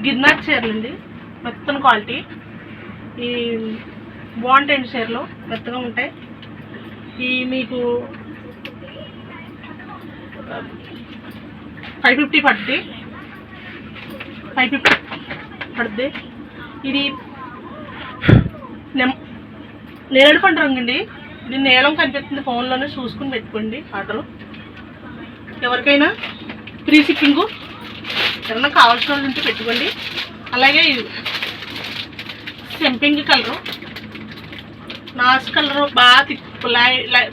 గిర్నార్ చీరలు అండి, మెత్తన క్వాలిటీ. ఈ బాగుంటాయండి చీరలు, మెత్తగా ఉంటాయి. ఈ మీకు 550 పడుతుంది, 550 పడుతుంది. ఇది నేరేడు పండు రంగు అండి. ఇది నీలం కనిపిస్తుంది, ఫోన్లోనే చూసుకుని పెట్టుకోండి ఆర్డరు. ఎవరికైనా ఫ్రీ షిప్పింగు, ఎవరైనా కావాల్సిన వాళ్ళు ఉంటే పెట్టుకోండి. అలాగే సెంపింగ్ కలరు, నాస్ కలరు బాగా థిక్,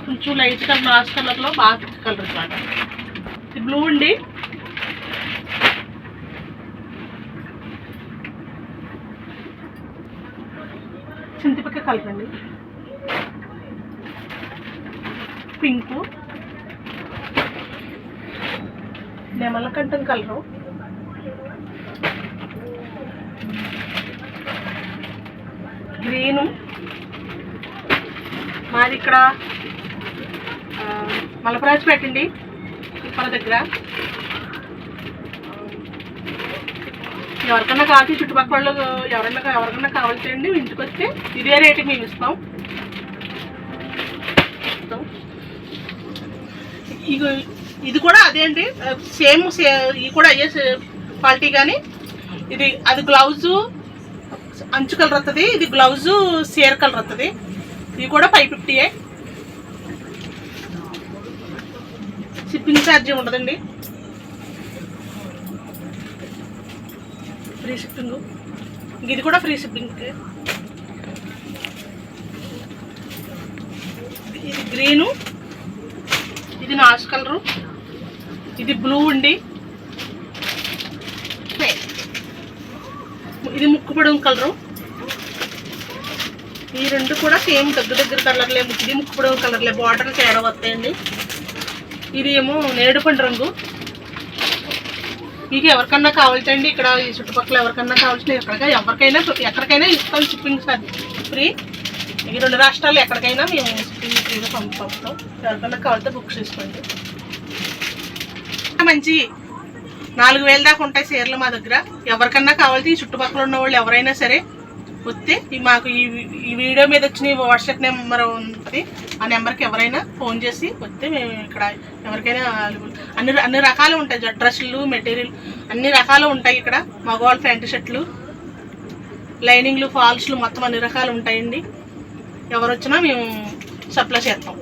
కొంచెం లైట్ కలర్, నాస్ కలర్లో బాగా థిక్ కలర్ అనమాట. ఇది బ్లూ అండి. చింతపక్క కలర్ అండి. పింకు, నెమలకంఠం కలరు, గ్రీను. మాది ఇక్కడ మలపరాజు పెట్టండి, ఇక్కడ దగ్గర. ఎవరికన్నా కావాలి, చుట్టుపక్కల వాళ్ళు ఎవరికన్నా కావాల్సిండి ఇంటికి వస్తే ఇదే రేటుకి మేము ఇస్తాం. ఇది కూడా అదే అండి, సేమ్ ఇది కూడా అయ్యే క్వాలిటీ. కానీ అది గ్లౌజు అంచు కలర్ వస్తుంది, ఇది గ్లౌజు సేర్ కలర్ వస్తుంది. ఇది కూడా 550. షిప్పింగ్ ఛార్జీ ఉండదండి, ఫ్రీ షిప్పింగ్. ఇది కూడా ఫ్రీ షిప్పింగ్. ఇది గ్రీను, ఇది నాచ్ కలరు, ఇది బ్లూ అండి. ఇది ముక్కు పొడవు కలరు. ఈ రెండు కూడా సేమ్ దగ్గర కలర్లే, ఇది ముక్కు పొడవు కలర్లే, బార్డర్ తేడా వస్తాయండి. ఇది ఏమో నేరేడు పండు రంగు. మీకు ఎవరికన్నా కావాల్సండి, ఇక్కడ ఈ చుట్టుపక్కల ఎవరికన్నా కావాల్సిన ఎక్కడికైనా ఇస్తాం షిప్పింగ్ ఫ్రీ. ఈ 2 రాష్ట్రాలు ఎక్కడికైనా మేము షిప్పింగ్ ఫ్రీగా పంపుతాం. ఎవరికన్నా కావాలితే బుక్ చేసుకోండి. మంచి 4000 దాకా ఉంటాయి చీరలు మా దగ్గర. ఎవరికన్నా కావాల్సి ఈ చుట్టుపక్కల ఉన్న వాళ్ళు ఎవరైనా సరే వస్తే మాకు ఈ వీడియో మీద వచ్చిన వాట్సాప్ నెంబర్ ఉంటుంది, ఆ నెంబర్కి ఎవరైనా ఫోన్ చేసి వస్తే మేము ఇక్కడ ఎవరికైనా అన్ని రకాలు ఉంటాయి. డ్రెస్సులు, మెటీరియల్ అన్ని రకాలు ఉంటాయి ఇక్కడ. మగవాళ్ళ ప్యాంటు షర్ట్లు, లైనింగ్లు, ఫాల్స్లు మొత్తం అన్ని రకాలు ఉంటాయండి. ఎవరు వచ్చినా మేము సప్లై చేస్తాం.